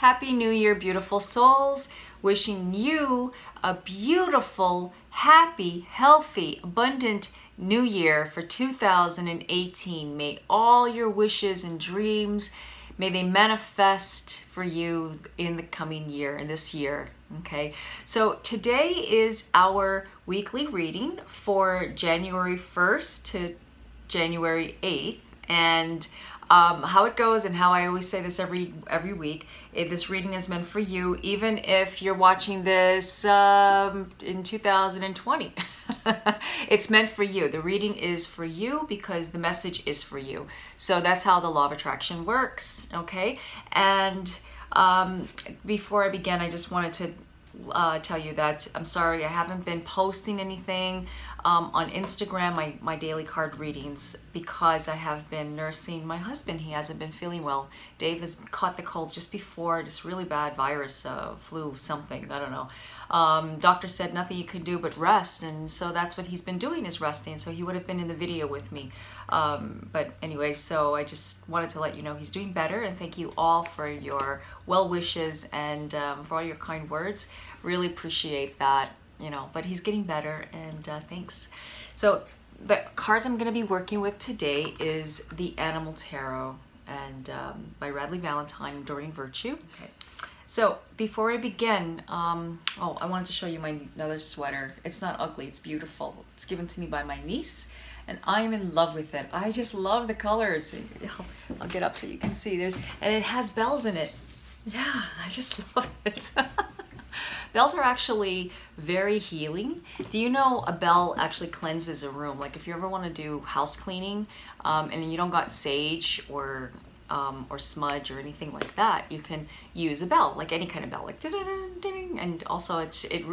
Happy New Year, beautiful souls. Wishing you a beautiful, happy, healthy, abundant New Year for 2018. May all your wishes and dreams, may they manifest for you in the coming year, in this year. Okay, so today is our weekly reading for January 1st to January 8th. And how it goes, and how I always say this every week, this reading is meant for you, even if you're watching this in 2020. It's meant for you. The reading is for you because the message is for you. So that's how the law of attraction works, okay? And before I begin, I just wanted to tell you that I'm sorry I haven't been posting anything on Instagram, my daily card readings, because I have been nursing my husband. He hasn't been feeling well. Dave has caught the cold just before, this really bad virus, flu, something, I don't know. Doctor said nothing you could do but rest, and so that's what he's been doing, is resting. So he would have been in the video with me. But anyway, so I just wanted to let you know he's doing better, and thank you all for your well wishes and for all your kind words. Really appreciate that, you know, but he's getting better, and thanks. So the cards I'm going to be working with today is the Animal Tarot, and by Radleigh Valentine, Enduring Virtue. Okay. So before I begin, oh, I wanted to show you my another sweater. It's not ugly, it's beautiful. It's given to me by my niece, and I'm in love with it. I just love the colors. I'll get up so you can see. And it has bells in it. Yeah, I just love it. Bells are actually very healing. Do you know a bell actually cleanses a room? Like if you ever want to do house cleaning and you don't got sage or smudge or anything like that, you can use a bell, like any kind of bell, like ding, and also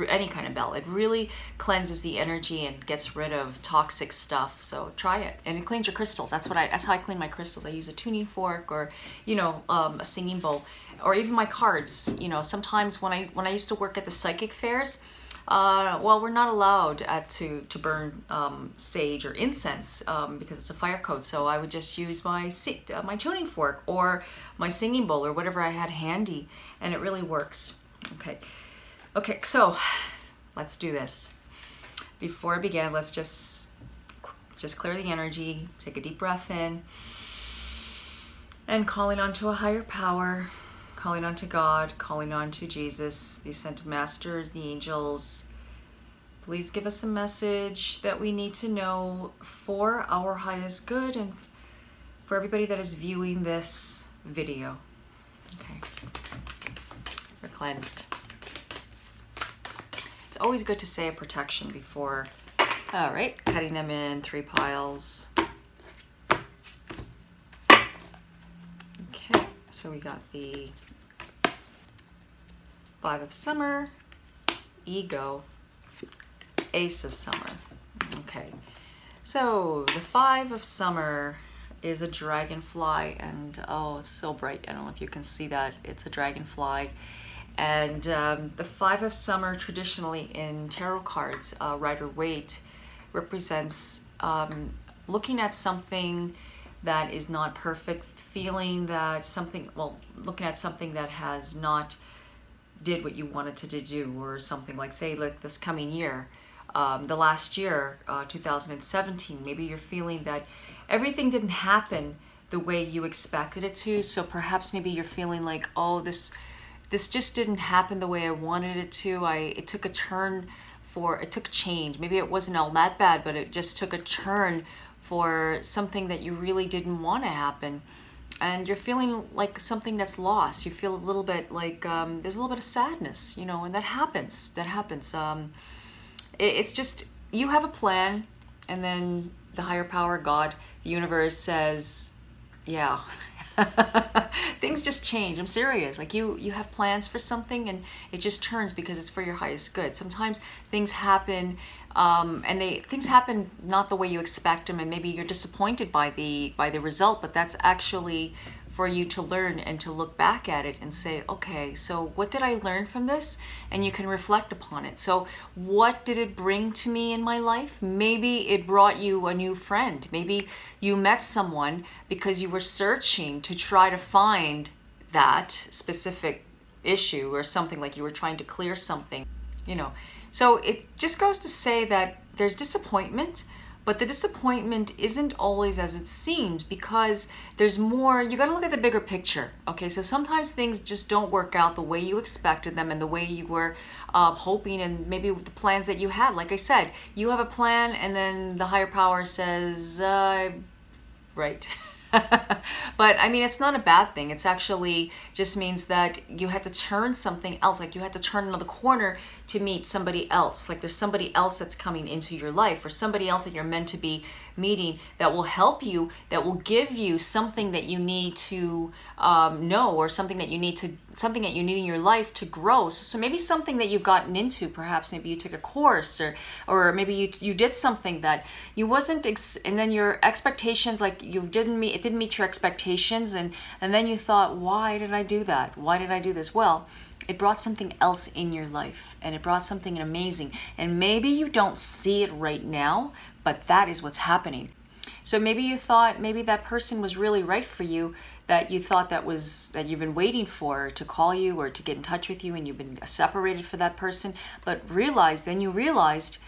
any kind of bell. It really cleanses the energy and gets rid of toxic stuff. So try it, and it cleans your crystals. That's how I clean my crystals. I use a tuning fork, or you know, a singing bowl, or even my cards. You know, sometimes when I used to work at the psychic fairs, well, we're not allowed to burn sage or incense because it's a fire code. So I would just use my tuning fork or my singing bowl or whatever I had handy, and it really works. Okay, so let's do this. Before I begin, let's just clear the energy. Take a deep breath in, and calling onto a higher power. Calling on to God, calling on to Jesus, the ascended masters, the angels. Please give us a message that we need to know for our highest good and for everybody that is viewing this video. Okay, we're cleansed. It's always good to say a protection before. All right, cutting them in 3 piles. Okay, so we got the 5 of Summer, Ego, Ace of Summer. Okay, so the 5 of Summer is a dragonfly, and oh, it's so bright. I don't know if you can see that. It's a dragonfly. And the 5 of Summer, traditionally in tarot cards, Rider-Waite, represents looking at something that is not perfect, feeling that something, well, looking at something that has not did what you wanted to do, or something like, say, like this coming year, the last year, 2017, maybe you're feeling that everything didn't happen the way you expected it to. So perhaps maybe you're feeling like, oh, this just didn't happen the way I wanted it to. It took a turn it took change. Maybe it wasn't all that bad, but it just took a turn for something that you really didn't want to happen. And you're feeling like something that's lost. You feel a little bit like there's a little bit of sadness, you know, and that happens. It's just, you have a plan, and then the higher power, God, the universe says, yeah, things just change. I'm serious. Like you have plans for something, and it just turns because it's for your highest good. Sometimes things happen, and things happen not the way you expect them, and maybe you're disappointed by the result, but that's actually for you to learn and to look back at it and say, okay, so what did I learn from this? And you can reflect upon it. So what did it bring to me in my life? Maybe it brought you a new friend. Maybe you met someone because you were searching to try to find that specific issue or something, like you were trying to clear something, you know. So it just goes to say that there's disappointment, but the disappointment isn't always as it seems, because there's more. You got to look at the bigger picture. Okay, so sometimes things just don't work out the way you expected them and the way you were hoping, and maybe with the plans that you had. Like I said, you have a plan and then the higher power says, right. But I mean, it's not a bad thing. It's actually just means that you had to turn something else. Like you had to turn another corner to meet somebody else. Like there's somebody else that's coming into your life, or somebody else that you're meant to be meeting, that will help you, that will give you something that you need to know, or something that you need in your life to grow. So maybe something that you've gotten into, perhaps maybe you took a course, or maybe you did something that you wasn't, and then your expectations, like it didn't meet your expectations, and then you thought, why did I do that? Why did I do this? Well, it brought something else in your life, and it brought something amazing. And maybe you don't see it right now, but that is what's happening. So maybe you thought, maybe that person was really right for you, that you thought that you've been waiting for to call you or to get in touch with you, and you've been separated for that person. But then you realized,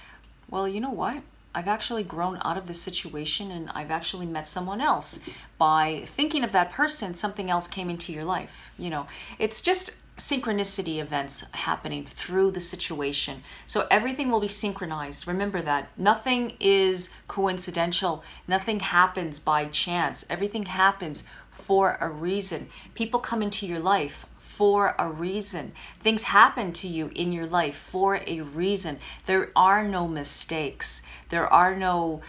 well, you know what? I've actually grown out of this situation, and I've actually met someone else. By thinking of that person, something else came into your life. You know, it's just synchronicity events happening through the situation. So everything will be synchronized. Remember that. Nothing is coincidental. Nothing happens by chance. Everything happens for a reason. People come into your life for a reason. Things happen to you in your life for a reason. There are no mistakes. There are no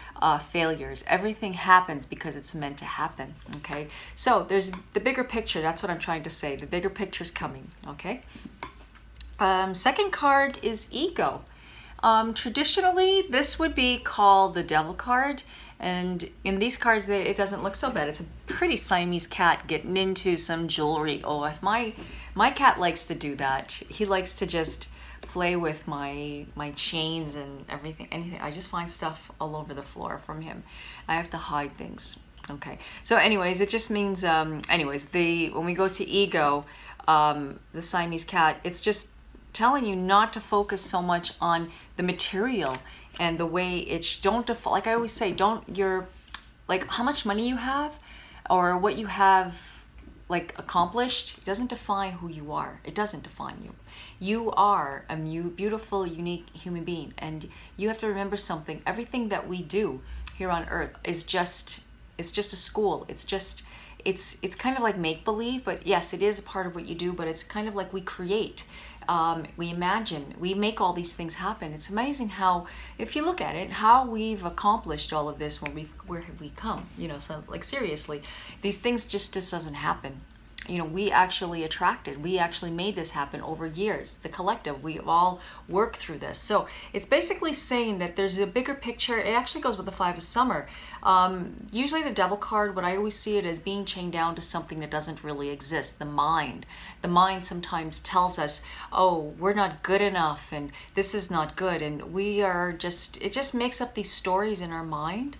failures. Everything happens because it's meant to happen, okay? So there's the bigger picture. That's what I'm trying to say. The bigger picture's coming, okay? Second card is ego. Traditionally, this would be called the Devil card. And in these cards, it doesn't look so bad. It's a pretty Siamese cat getting into some jewelry. Oh, if my cat likes to do that. He likes to just play with my chains and anything. I just find stuff all over the floor from him. I have to hide things. Okay. So anyways, it just means, when we go to ego, the Siamese cat, it's just telling you not to focus so much on the material and the way like I always say, like how much money you have or what you have like accomplished doesn't define who you are. It doesn't define you. You are a beautiful, unique human being, and you have to remember something. Everything that we do here on earth is just a school. It's kind of like make-believe, but yes, it is a part of what you do, but it's kind of like we create. We imagine, we make all these things happen. It's amazing how, if you look at it, how we've accomplished all of this where have we come? You know, so like seriously, these things just doesn't happen. You know, we actually made this happen over years. The collective, we all worked through this. So it's basically saying that there's a bigger picture. It actually goes with the Five of Summer. Usually the Devil card, what I always see it as being chained down to something that doesn't really exist, the mind. The mind sometimes tells us, oh, we're not good enough and this is not good. And it just makes up these stories in our mind.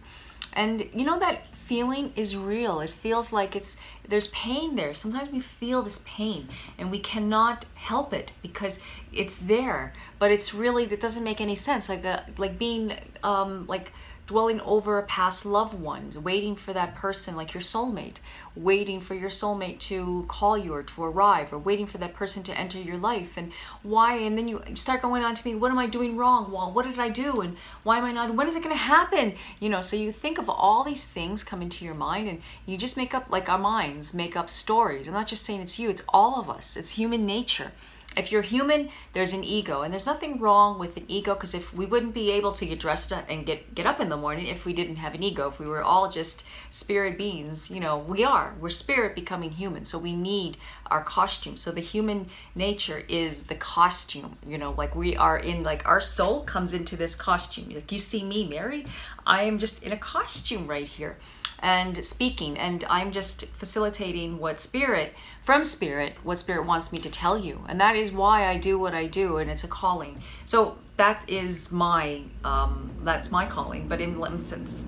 And you know, that feeling is real. It feels like there's pain there. Sometimes we feel this pain and we cannot help it because it's there, but it doesn't make any sense. Like being like dwelling over a past loved one, waiting for that person, like your soulmate, waiting for your soulmate to call you or to arrive, or waiting for that person to enter your life. And why? And then you start going on to me, what am I doing wrong? Well, what did I do? And why am I not? When is it going to happen? You know, so you think of all these things come into your mind, and you just make up, like our minds make up stories. I'm not just saying it's you, it's all of us. It's human nature. If you're human, there's an ego, and there's nothing wrong with an ego, because if we wouldn't be able to get dressed up and get up in the morning if we didn't have an ego. If we were all just spirit beings, you know, we're spirit becoming human, so we need our costume. So the human nature is the costume, you know, like we are in, like our soul comes into this costume. Like you see me married, I am just in a costume right here and speaking, and I'm just facilitating what spirit wants me to tell you. And that is why I do what I do, and it's a calling. So that is that's my calling. But in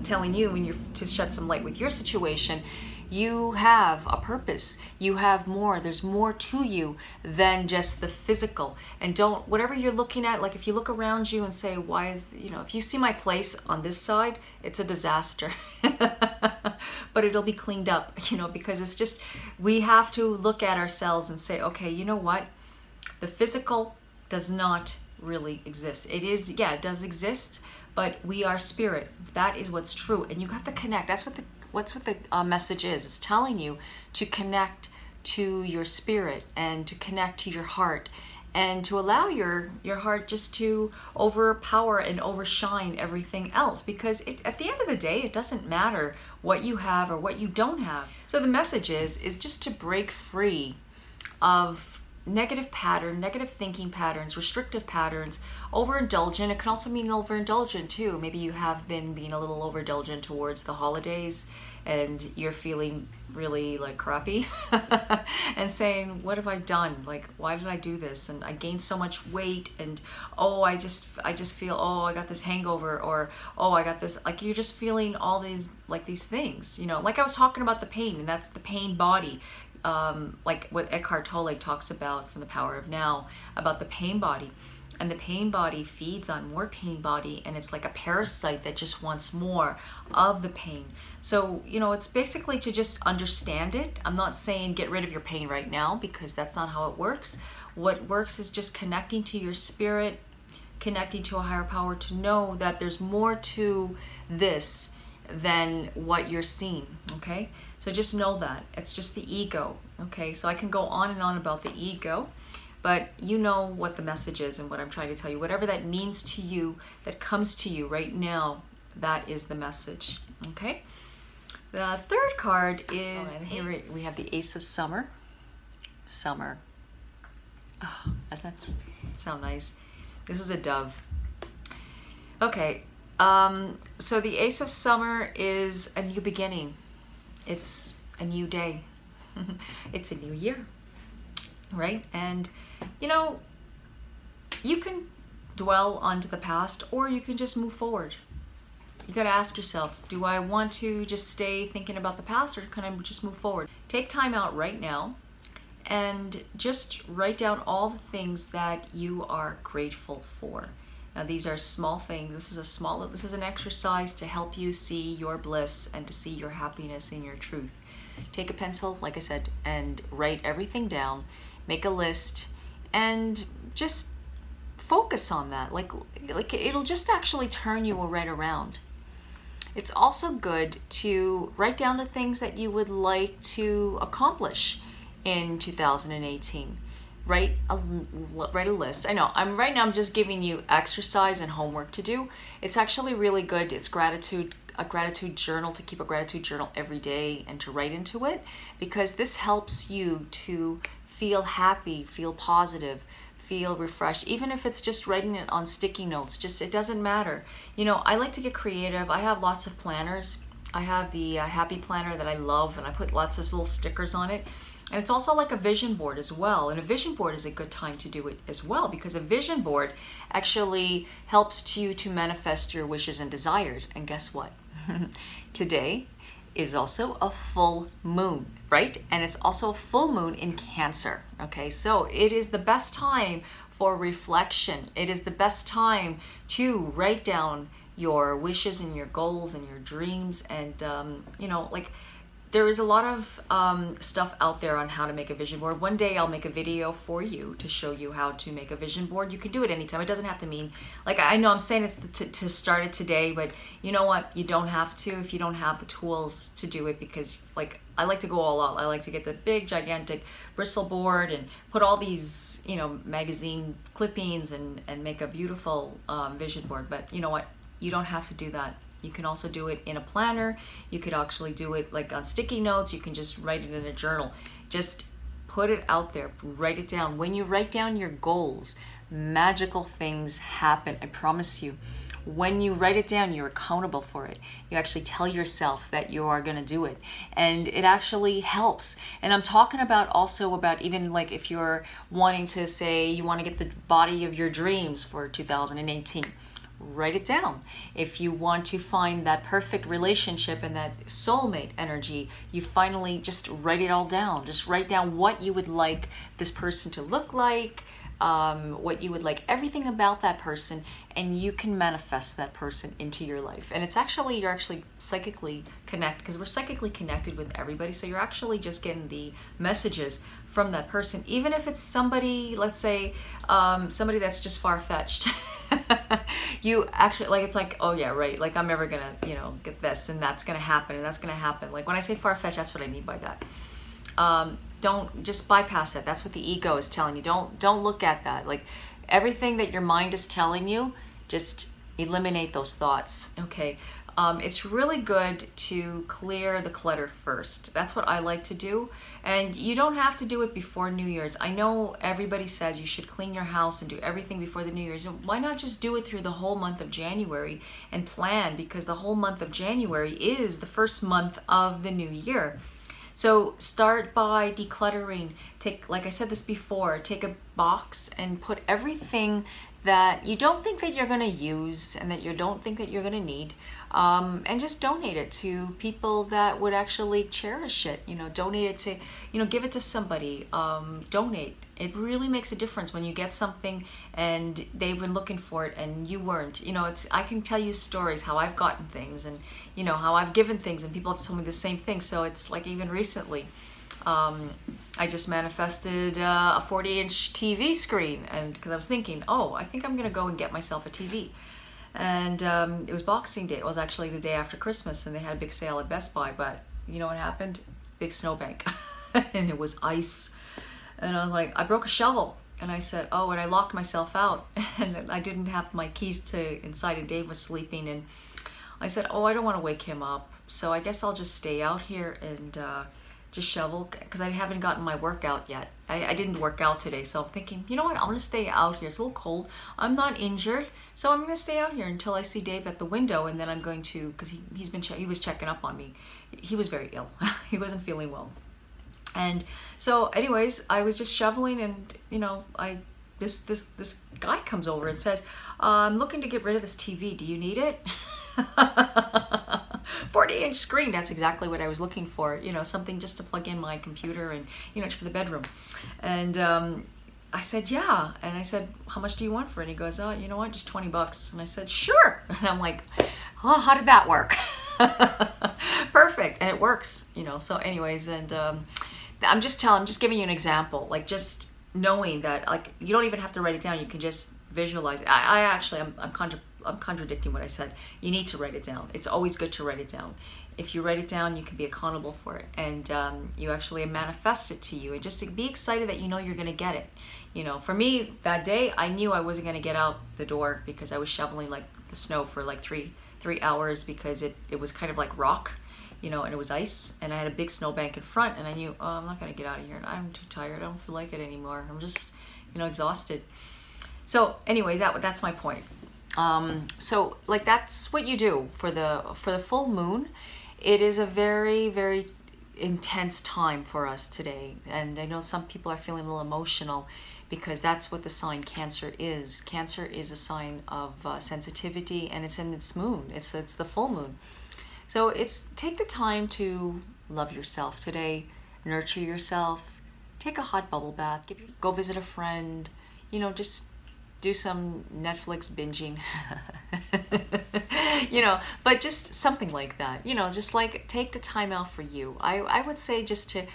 telling you, when you're to shed some light with your situation, You have a purpose. You have more. There's more to you than just the physical. And don't, whatever you're looking at, like if you look around you and say, why is, you know, if you see my place on this side, it's a disaster. But it'll be cleaned up, you know, because it's just, we have to look at ourselves and say, okay, you know what? The physical does not really exist. It is, yeah, it does exist, but we are spirit. That is what's true. And you have to connect. That's what the message is. It's telling you to connect to your spirit and to connect to your heart and to allow your heart just to overpower and overshine everything else, because at the end of the day, it doesn't matter what you have or what you don't have. So the message is just to break free of negative thinking patterns, restrictive patterns, overindulgent. It can also mean overindulgent too. Maybe you have been being a little overindulgent towards the holidays and you're feeling really like crappy and saying, what have I done? Like, why did I do this? And I gained so much weight, and oh, I just feel, oh, I got this hangover, or oh, I got this, like you're just feeling all these things, you know, like I was talking about the pain, and that's the pain body. Like what Eckhart Tolle talks about from The Power of Now, about the pain body. And the pain body feeds on more pain body, and it's like a parasite that just wants more of the pain. So, you know, it's basically to just understand it. I'm not saying get rid of your pain right now, because that's not how it works. What works is just connecting to your spirit, connecting to a higher power, to know that there's more to this than what you're seeing, okay? So just know that. It's just the ego, okay? So I can go on and on about the ego, but you know what the message is and what I'm trying to tell you. Whatever that means to you, that comes to you right now, that is the message, okay? The third card is, and here we have the Ace of Summer. Summer. Oh, doesn't that sound nice? This is a dove. Okay, so the Ace of Summer is a new beginning. It's a new day. It's a new year, right? And you know, you can dwell onto the past, or you can just move forward. You gotta ask yourself, do I want to just stay thinking about the past, or can I just move forward? Take time out right now and just write down all the things that you are grateful for. Now these are small things. This is an exercise to help you see your bliss and to see your happiness and your truth. Take a pencil, like I said, and write everything down. Make a list and just focus on that. Like it'll just actually turn you right around. It's also good to write down the things that you would like to accomplish in 2018. Write a list. I know, right now I'm just giving you exercise and homework to do. It's actually really good. It's a gratitude journal, to keep a gratitude journal every day and to write into it, because this helps you to feel happy, feel positive, feel refreshed, even if it's just writing it on sticky notes. Just, it doesn't matter. You know, I like to get creative. I have lots of planners. I have the happy planner that I love, and I put lots of little stickers on it. And it's also like a vision board as well. And a vision board is a good time to do it as well, because a vision board actually helps you to manifest your wishes and desires. And guess what? Today is also a full moon, right? And it's also a full moon in Cancer, okay? So it is the best time for reflection. It is the best time to write down your wishes and your goals and your dreams. And, you know, like, there is a lot of stuff out there on how to make a vision board. One day I'll make a video for you to show you how to make a vision board. You can do it anytime. It doesn't have to mean, like, I know I'm saying it's to start it today, but you know what? You don't have to if you don't have the tools to do it, because, like, I like to go all out. I like to get the big, gigantic bristle board and put all these, you know, magazine clippings and make a beautiful vision board. But you know what? You don't have to do that. You can also do it in a planner. You could actually do it like on sticky notes. You can just write it in a journal. Just put it out there, write it down. When you write down your goals, magical things happen, I promise you. When you write it down, you're accountable for it. You actually tell yourself that you are gonna do it. And it actually helps. And I'm talking about also about even like if you're wanting to say you wanna get the body of your dreams for 2018. write it down. If you want to find that perfect relationship and that soulmate energy, you finally just write it all down. Just write down what you would like this person to look like, what you would like, everything about that person, and you can manifest that person into your life. And it's actually, you're actually psychically connected, because we're psychically connected with everybody. So you're actually just getting the messages from that person, even if it's somebody, let's say, somebody that's just far-fetched. You actually, like, it's like, oh yeah, right, like I'm never gonna, you know, get this, and that's gonna happen, and that's gonna happen. Like when I say far-fetched, that's what I mean by that. Don't just bypass it. That's what the ego is telling you. Don't look at that. Like everything that your mind is telling you, just eliminate those thoughts. Okay. It's really good to clear the clutter first. That's what I like to do. And you don't have to do it before New Year's. I know everybody says you should clean your house and do everything before the New Year's. Why not just do it through the whole month of January and plan? Because the whole month of January is the first month of the new year. So start by decluttering. Take, like I said this before, take a box and put everything that you don't think that you're going to use and that you don't think that you're going to need, and just donate it to people that would actually cherish it. You know, donate it to, you know, give it to somebody. Donate. It really makes a difference when you get something and they've been looking for it and you weren't. You know, it's, I can tell you stories how I've gotten things, and you know how I've given things and people have told me the same thing. So it's like, even recently, I just manifested a 40-inch TV screen, and because I was thinking, oh, I think I'm gonna go and get myself a TV. And it was Boxing Day. It was actually the day after Christmas, and they had a big sale at Best Buy. But you know what happened? Big snowbank, and it was ice. And I was like, I broke a shovel, and I said, oh, and I locked myself out, and I didn't have my keys to inside, and Dave was sleeping, and I said, oh, I don't want to wake him up, so I guess I'll just stay out here and just shovel, because I haven't gotten my workout yet. I didn't work out today, so I'm thinking, you know what, I'm gonna stay out here. It's a little cold. I'm not injured, so I'm gonna stay out here until I see Dave at the window, and then I'm going to, because he was checking up on me. He was very ill. He wasn't feeling well. And so anyways, I was just shoveling, and you know, this guy comes over and says, I'm looking to get rid of this TV. Do you need it? 40-inch screen, that's exactly what I was looking for, you know, something just to plug in my computer and, you know, for the bedroom. And I said, yeah. And I said, how much do you want for it? And he goes, oh, you know what, just 20 bucks. And I said, sure. And I'm like, oh, how did that work? Perfect. And it works, you know. So anyways, and I'm just giving you an example, like just knowing that, like, you don't even have to write it down. You can just visualize it. I'm contradicting what I said. You need to write it down. It's always good to write it down. If you write it down, you can be accountable for it, and you actually manifest it to you, and just to be excited that you know you're gonna get it. You know, for me that day, I knew I wasn't gonna get out the door because I was shoveling like the snow for like three hours, because it was kind of like rock, you know, and it was ice, and I had a big snowbank in front, and I knew, oh, I'm not gonna get out of here, and I'm too tired. I don't feel like it anymore. I'm just, you know, exhausted. So anyways, that's my point. So like, that's what you do for the full moon. It is a very, very intense time for us today. And I know some people are feeling a little emotional because that's what the sign Cancer is. Cancer is a sign of sensitivity, and it's in its moon. It's the full moon. So take the time to love yourself today, nurture yourself, take a hot bubble bath, go visit a friend, you know, just do some Netflix binging, you know, but just something like that, you know, just like take the time out for you. I would say just to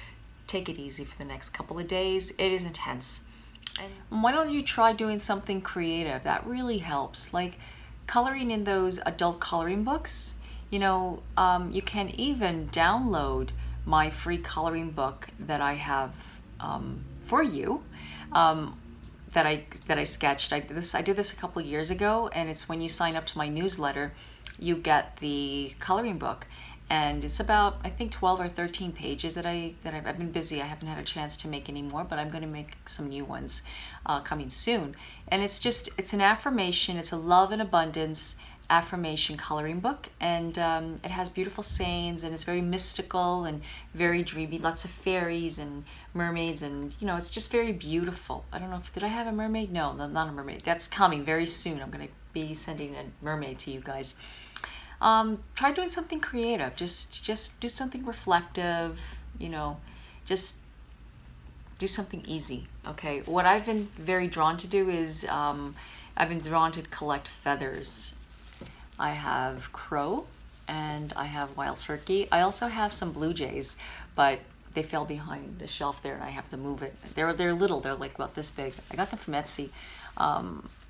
take it easy for the next couple of days. It is intense. And why don't you try doing something creative? That really helps, like coloring in those adult coloring books. You know, you can even download my free coloring book that I have for you. That I sketched. I did this a couple of years ago, and it's when you sign up to my newsletter, you get the coloring book, and it's about, I think, 12 or 13 pages that I've been busy. I haven't had a chance to make any more, but I'm going to make some new ones coming soon. And it's an affirmation. It's a love and abundance affirmation coloring book, and it has beautiful sayings, and it's very mystical and very dreamy, lots of fairies and mermaids, and you know, it's just very beautiful. I don't know if, did I have a mermaid? No, not a mermaid. That's coming very soon. I'm gonna be sending a mermaid to you guys. Try doing something creative. Just do something reflective, you know, just do something easy, okay? What I've been very drawn to do is I've been drawn to collect feathers. I have crow and I have wild turkey. I also have some blue jays, but they fell behind the shelf there and I have to move it. They're little, they're like about this big. I got them from Etsy.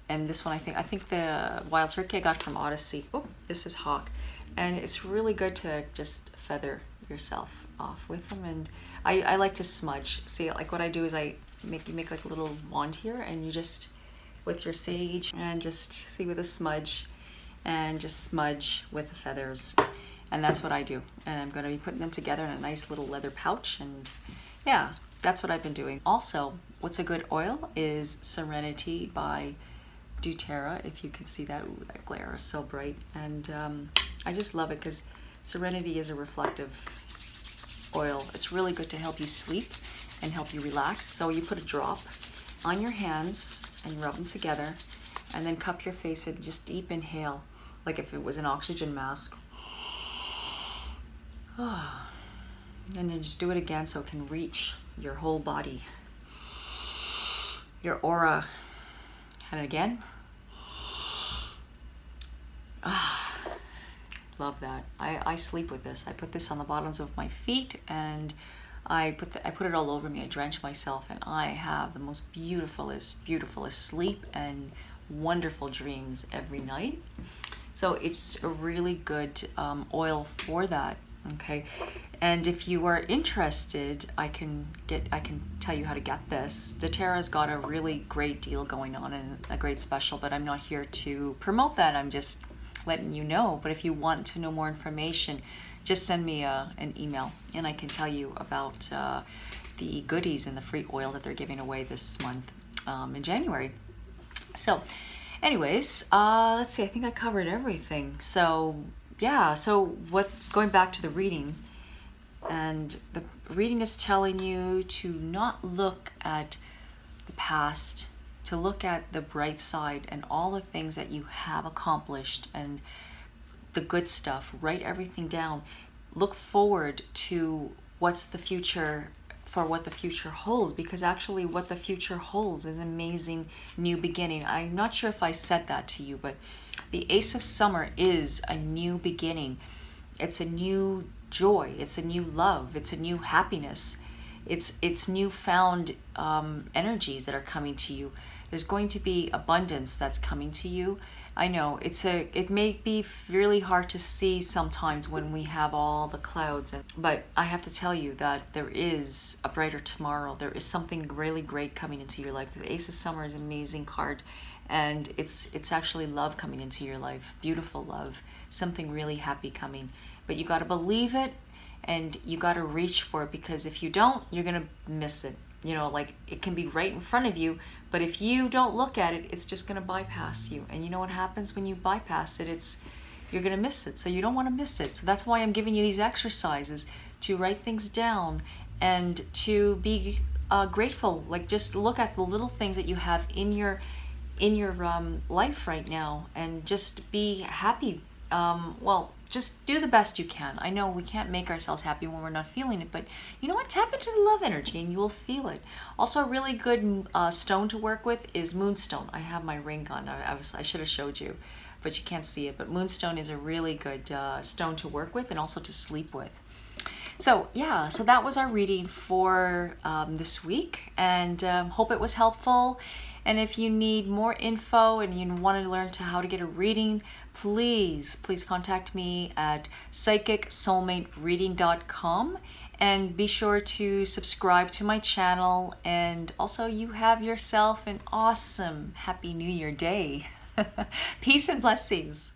And this one, I think the wild turkey I got from Odyssey. Oh, this is hawk. And it's really good to just feather yourself off with them. And I like to smudge. See, like what I do is you make like a little wand here, and you just, with your sage, and just see with a smudge, and just smudge with the feathers. And that's what I do. And I'm gonna be putting them together in a nice little leather pouch. And yeah, that's what I've been doing. Also, what's a good oil is Serenity by doTERRA, if you can see that. Ooh, that glare is so bright. And I just love it because Serenity is a reflective oil. It's really good to help you sleep and help you relax. So you put a drop on your hands and rub them together, and then cup your face and just deep inhale, like if it was an oxygen mask. And then just do it again so it can reach your whole body, your aura. And again. Love that. I sleep with this. I put this on the bottoms of my feet, and I put it all over me. I drench myself, and I have the most beautifulest sleep and wonderful dreams every night. So it's a really good oil for that. Okay, and if you are interested, I can tell you how to get this. doTERRA's got a really great deal going on and a great special, but I'm not here to promote that. I'm just letting you know. But if you want to know more information, just send me an email, and I can tell you about the goodies and the free oil that they're giving away this month in January. So anyways, let's see, I think I covered everything. So yeah, so going back to the reading, and the reading is telling you to not look at the past, to look at the bright side and all the things that you have accomplished and the good stuff. Write everything down. Look forward to what's the future, for what the future holds, because actually what the future holds is an amazing new beginning. I'm not sure if I said that to you, but the Ace of Summer is a new beginning. It's a new joy. It's a new love. It's a new happiness. It's newfound energies that are coming to you. There's going to be abundance that's coming to you. I know it may be really hard to see sometimes when we have all the clouds, but I have to tell you that there is a brighter tomorrow. There is something really great coming into your life. The Ace of Summer is an amazing card, and it's actually love coming into your life. Beautiful love, something really happy coming. But you got to believe it, and you got to reach for it, because if you don't, you're gonna miss it. You know, like, it can be right in front of you, but if you don't look at it, it's just gonna bypass you. And you know what happens when you bypass it? You're gonna miss it. So you don't wanna miss it. So that's why I'm giving you these exercises, to write things down and to be grateful. Like, just look at the little things that you have in your life right now, and just be happy. Well, just do the best you can. I know we can't make ourselves happy when we're not feeling it, but you know what? Tap into the love energy and you will feel it. Also, a really good stone to work with is moonstone. I have my ring on. I should have showed you, but you can't see it. But moonstone is a really good stone to work with and also to sleep with. So yeah, so that was our reading for this week, and hope it was helpful. And if you need more info and you want to learn how to get a reading, please contact me at psychicsoulmatereading.com, and be sure to subscribe to my channel. And also, you have yourself an awesome Happy New Year day. Peace and blessings.